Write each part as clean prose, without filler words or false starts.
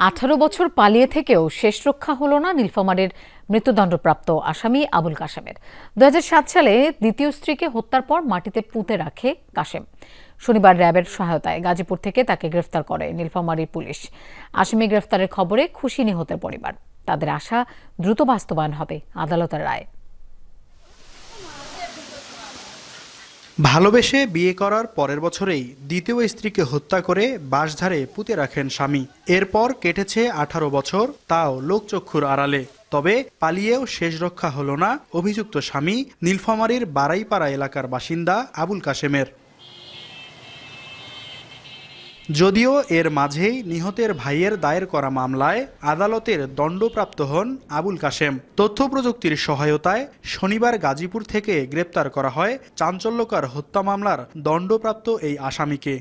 18 বছর পালিয়ে থেকেও শেষ রক্ষা হলো না নীলফামারীর মৃত্যুদণ্ডপ্রাপ্ত আসামি আবুল কাশেমের। 2007 সালে দ্বিতীয় স্ত্রীকে হত্যার পর মাটিতে পুঁতে রাখে কাশেম। শনিবার র্যাবের সহায়তায় গাজীপুর থেকে তাকে গ্রেফতার করে নীলফামারী পুলিশ। আসামি গ্রেফতারের খবরে খুশি নিহতের পরিবার। তাদের আশা দ্রুত বাস্তবায়ন হবে আদালতের রায়। ভালোবেসে বিয়ে করার পরের বছরেই দ্বিতীয় স্ত্রীকে হত্যা করে বাঁশঝাড়ে পুঁতে রাখেন স্বামী। এরপর কেটেছে 18 বছর, তাও লোকচক্ষুর আড়ালে। তবে পালিয়েও শেষ রক্ষা হলো না অভিযুক্ত স্বামী নীলফামারীর বারাইপাড়া এলাকার বাসিন্দা আবুল কাশেমের। যদিও এর মাঝেই নিহতের ভাইয়ের দায়ের করা মামলায় আদালতের দণ্ডপ্রাপ্ত হন আবুল কাশেম। তথ্য প্রযুক্তির সহায়তায় শনিবার গাজীপুর থেকে গ্রেপ্তার করা হয় চাঞ্চল্যকর হত্যা মামলার দণ্ডপ্রাপ্ত এই আসামিকে।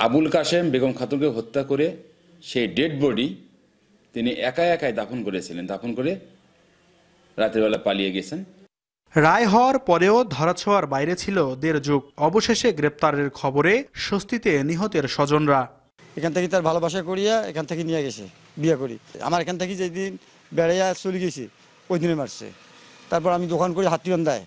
আবুল কাশেম বেগম খাতুনকে হত্যা করে সেই ডেড বডি তিনি একাই দাফন করেছিলেন। দাফন করে রাতের বেলা পালিয়ে গেছেন। রায় হওয়ার পরেও ধরাছোঁয়ার বাইরে ছিল 1.5 যুগ। অবশেষে গ্রেপ্তারের খবরে স্বস্তিতে নিহতের স্বজনরা। এখান থেকে তার ভালোবাসা করিয়া এখান থেকে নিয়ে গেছে বিয়ে করি। আমার এখান থেকে যেদিন বেড়াইয়া চলে গেছি ওই দিনে মারছে। তারপর আমি দোকান করে হাতিবান দেয়,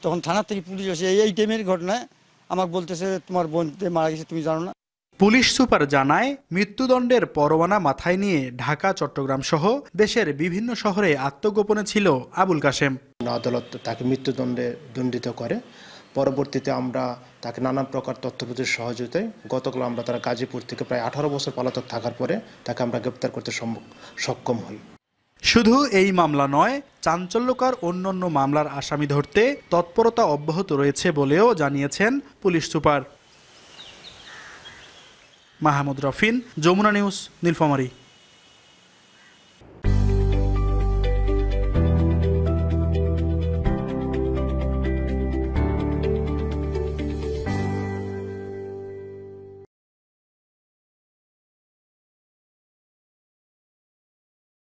তখন থানার থেকে পুলিশ এসে এই টাইমের ঘটনায় আমাকে বলতেছে তোমার বোন মারা গেছে, তুমি জানো না। পুলিশ সুপার জানায়, মৃত্যুদণ্ডের পরোয়ানা মাথায় নিয়ে ঢাকা, চট্টগ্রাম সহ দেশের বিভিন্ন শহরে আত্মগোপনে ছিল আবুল কাশেম। আদালত তাকে মৃত্যুদণ্ডে দণ্ডিত করে। পরবর্তীতে আমরা তাকে নানা প্রকার তথ্যপ্রযুক্তির সহযোগিতায় গতকাল আমরা তারা গাজীপুর থেকে প্রায় 18 বছর পলাতক থাকার পরে তাকে আমরা গ্রেপ্তার করতে সক্ষম হই। শুধু এই মামলা নয়, চাঞ্চল্যকর অন্যান্য মামলার আসামি ধরতে তৎপরতা অব্যাহত রয়েছে বলেও জানিয়েছেন police super. Mahmud Rafin, Jamuna News, Nilphamari.